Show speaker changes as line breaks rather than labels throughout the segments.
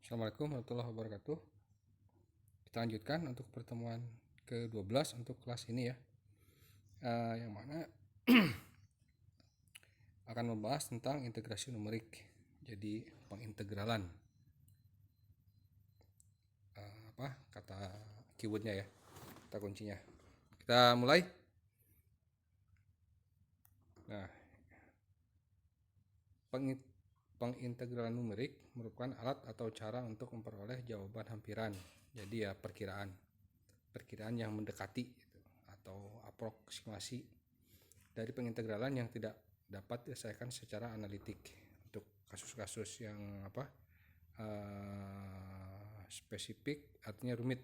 Assalamualaikum warahmatullahi wabarakatuh. Kita lanjutkan untuk pertemuan ke-12 untuk kelas ini ya. Yang mana akan membahas tentang integrasi numerik. Jadi pengintegralan. Kata keywordnya ya, kata kuncinya. Kita mulai. Nah, pengintegralan numerik merupakan alat atau cara untuk memperoleh jawaban hampiran. Jadi ya perkiraan yang mendekati gitu, atau aproksimasi dari pengintegralan yang tidak dapat diselesaikan secara analitik untuk kasus-kasus yang spesifik, artinya rumit.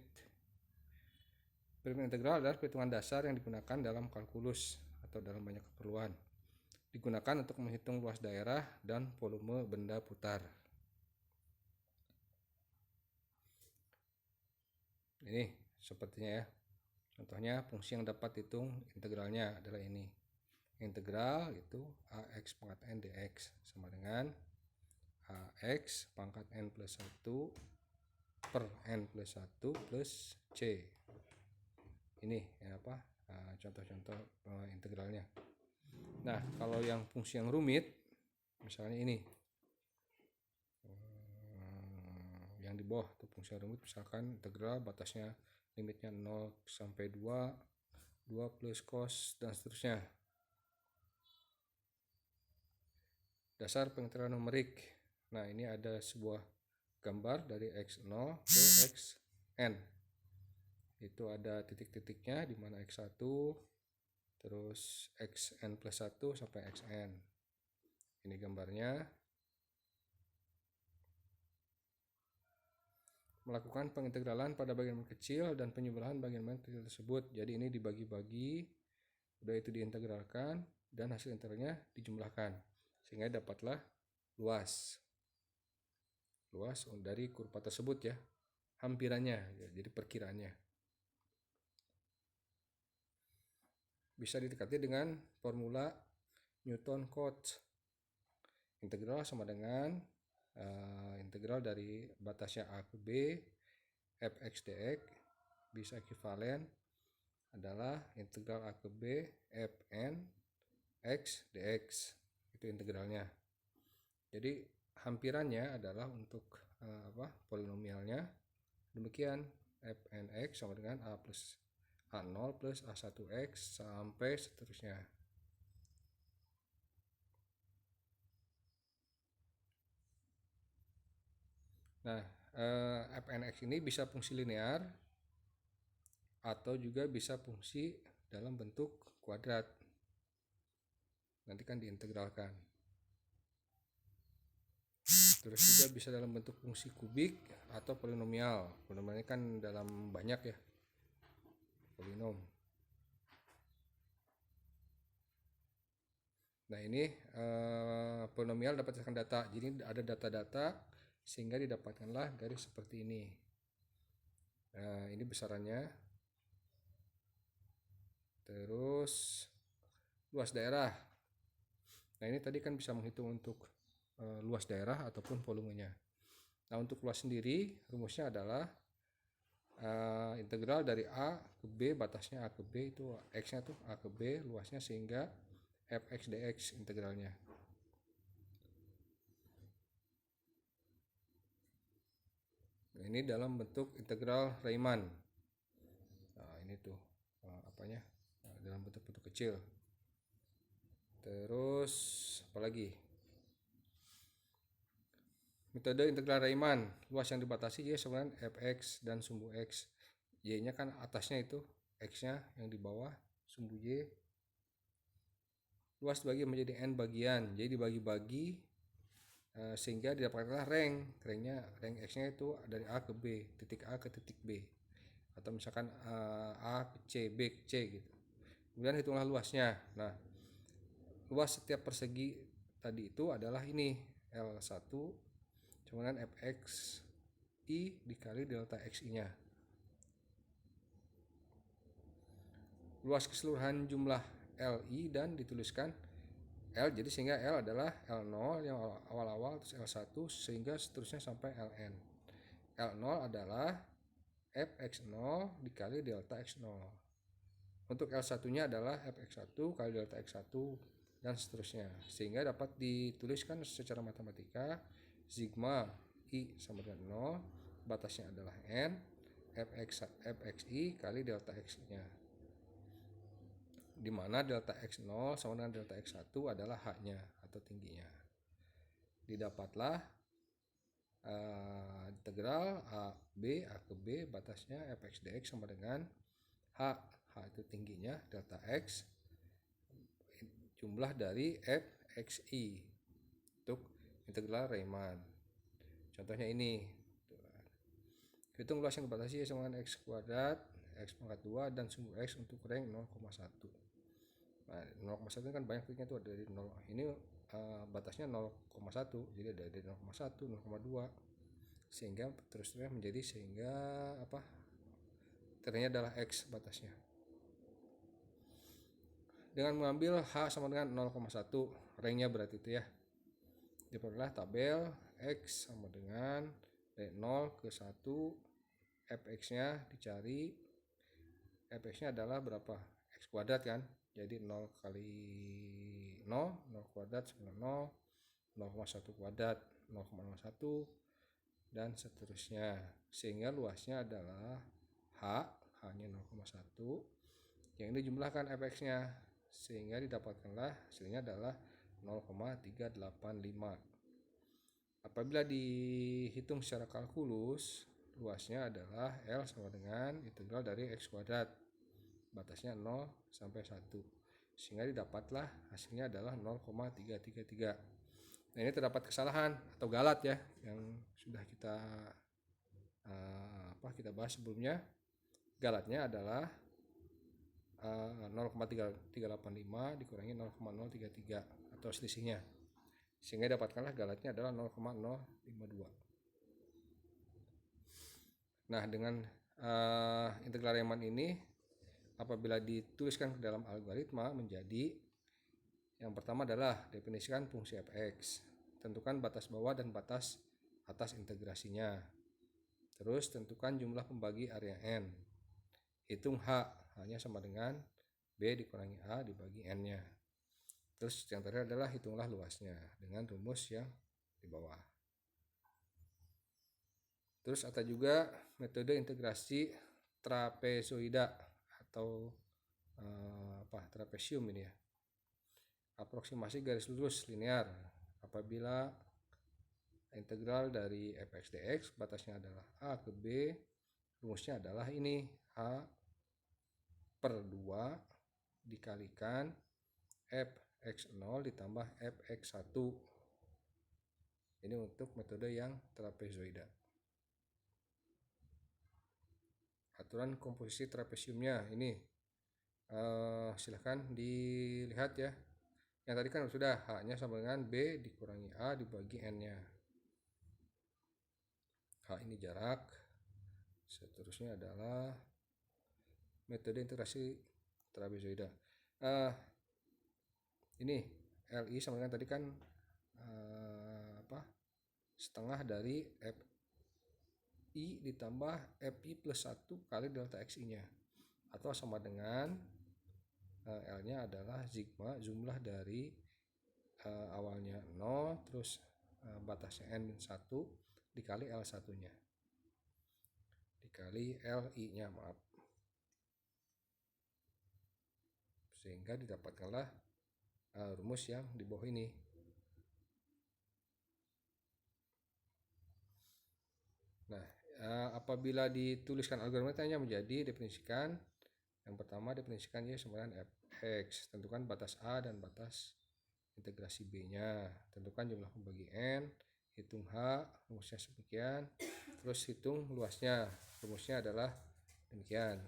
Perhitungan integral adalah perhitungan dasar yang digunakan dalam kalkulus atau dalam banyak keperluan. Digunakan untuk menghitung luas daerah dan volume benda putar. Ini sepertinya ya. Contohnya fungsi yang dapat dihitung integralnya adalah ini. Integral itu ax pangkat n dx sama dengan ax pangkat n plus 1 per n plus 1 plus c. Ini ya contoh-contoh integralnya. Nah, kalau yang fungsi yang rumit, misalnya ini yang di bawah tuh fungsi yang rumit, misalkan integral batasnya limitnya 0 sampai 2 plus cos dan seterusnya. Dasar pengintegralan numerik. Nah, ini ada sebuah gambar dari x0 ke xn. Itu ada titik-titiknya di mana x1 terus xn plus 1 sampai xn. Ini gambarnya. Melakukan pengintegralan pada bagian kecil dan penyebelahan bagian kecil tersebut. Jadi ini dibagi-bagi, udah itu diintegralkan dan hasil integralnya dijumlahkan sehingga dapatlah luas dari kurva tersebut ya, hampirannya ya, jadi perkiraannya. Bisa didekati dengan formula Newton-Cotes. Integral sama dengan integral dari batasnya a ke b fx dx bisa ekuivalen adalah integral a ke b fn x dx. Itu integralnya. Jadi hampirannya adalah untuk polinomialnya demikian, fnx sama dengan a plus a0 plus a1x sampai seterusnya. Nah, fnx ini bisa fungsi linear atau juga bisa fungsi dalam bentuk kuadrat. Nanti kan diintegralkan. Terus juga bisa dalam bentuk fungsi kubik atau polinomial. Polinomialnya kan dalam banyak ya, polinom. Nah, ini polinomial dapat dapatkan data. Jadi ada data-data sehingga didapatkanlah garis seperti ini. Nah, ini besarannya. Terus luas daerah. Nah, ini tadi kan bisa menghitung untuk luas daerah ataupun volumenya. Nah, untuk luas sendiri rumusnya adalah integral dari a ke b, batasnya a ke b itu x-nya tuh a ke b luasnya sehingga fx dx integralnya. Nah, ini dalam bentuk integral Riemann. Nah, ini tuh dalam bentuk-bentuk kecil. Terus apalagi? Metode integral Riemann, luas yang dibatasi y sama dengan fx dan sumbu x. Y-nya kan atasnya itu, x-nya yang di bawah, sumbu y. Luas dibagi menjadi n bagian, jadi dibagi-bagi sehingga didapatkanlah rangnya x-nya itu dari a ke b, titik a ke titik b, atau misalkan a ke c, b ke c gitu. Kemudian hitunglah luasnya. Nah, luas setiap persegi tadi itu adalah ini L1 sama dengan fx i dikali delta xi nya. Luas keseluruhan jumlah li dan dituliskan L, jadi sehingga L adalah L0 yang awal-awal, terus L1 sehingga seterusnya sampai Ln. L0 adalah fx0 dikali delta x0. Untuk L1 nya adalah fx1 kali delta x1 dan seterusnya, sehingga dapat dituliskan secara matematika sigma i sama dengan 0, batasnya adalah n, fxi kali delta x-nya, di mana delta x0 sama dengan delta x1 adalah h-nya atau tingginya. Didapatlah integral a ke b batasnya fx dx sama dengan h itu tingginya delta x jumlah dari fxi untuk integral Riemann. Contohnya ini, hitung luas yang dibatasi sama dengan x kuadrat, x pangkat 2 dan sumbu x untuk rank 0,1. Nah, 0,1 kan banyak titiknya tuh, dari 0. Ini batasnya 0,1, jadi dari 0,1, 0,2 sehingga terusnya menjadi sehingga ternyata adalah x batasnya. Dengan mengambil h sama dengan 0,1, ranknya berarti itu ya, diperoleh tabel x sama dengan dari 0 ke 1, fx-nya dicari, fx-nya adalah berapa? X kuadrat kan, jadi 0 kali 0, 0 kuadrat sama 0, 0,1 kuadrat, 0,01 dan seterusnya, sehingga luasnya adalah h-nya 0,1, yang ini jumlahkan fx-nya, sehingga didapatkanlah hasilnya adalah 0,385. Apabila dihitung secara kalkulus, luasnya adalah L sama dengan integral dari x kuadrat, batasnya 0 sampai 1, sehingga didapatlah hasilnya adalah 0,333. Nah, ini terdapat kesalahan atau galat ya, yang sudah kita bahas sebelumnya. Galatnya adalah 0,385 dikurangi 0,033 atau selisihnya, sehingga dapatkanlah galatnya adalah 0,052. Nah, dengan integral Riemann ini apabila dituliskan ke dalam algoritma menjadi, yang pertama adalah definisikan fungsi fx, tentukan batas bawah dan batas atas integrasinya, terus tentukan jumlah pembagi area n, hitung h-nya sama dengan b dikurangi a dibagi n-nya, terus yang terakhir adalah hitunglah luasnya dengan rumus yang di bawah. Terus ada juga metode integrasi trapezoida atau trapesium ini ya, aproksimasi garis lurus linear. Apabila integral dari fx dx batasnya adalah a ke b, rumusnya adalah ini, h per 2 dikalikan fx0 ditambah fx1. Ini untuk metode yang trapezoida. Aturan komposisi trapesiumnya ini silahkan dilihat ya. Yang tadi kan sudah, h-nya sama dengan b dikurangi a dibagi n-nya. H ini jarak. Seterusnya adalah metode integrasi trapezoida. Ini Li sama dengan tadi kan setengah dari fi ditambah fi plus 1 kali delta xi-nya, atau sama dengan L-nya adalah sigma jumlah dari awalnya 0 terus batasnya n 1 dikali L1-nya dikali Li-nya, sehingga didapatkanlah rumus yang di bawah ini. Nah, apabila dituliskan algoritmanya menjadi definisikan, yang pertama definisikan Y sama dengan fx, tentukan batas A dan batas integrasi B-nya, tentukan jumlah pembagi n, hitung H, rumusnya sekian, terus hitung luasnya, rumusnya adalah demikian.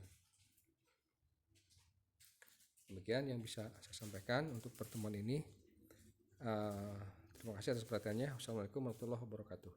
Demikian yang bisa saya sampaikan untuk pertemuan ini. Terima kasih atas perhatiannya. Wassalamualaikum warahmatullahi wabarakatuh.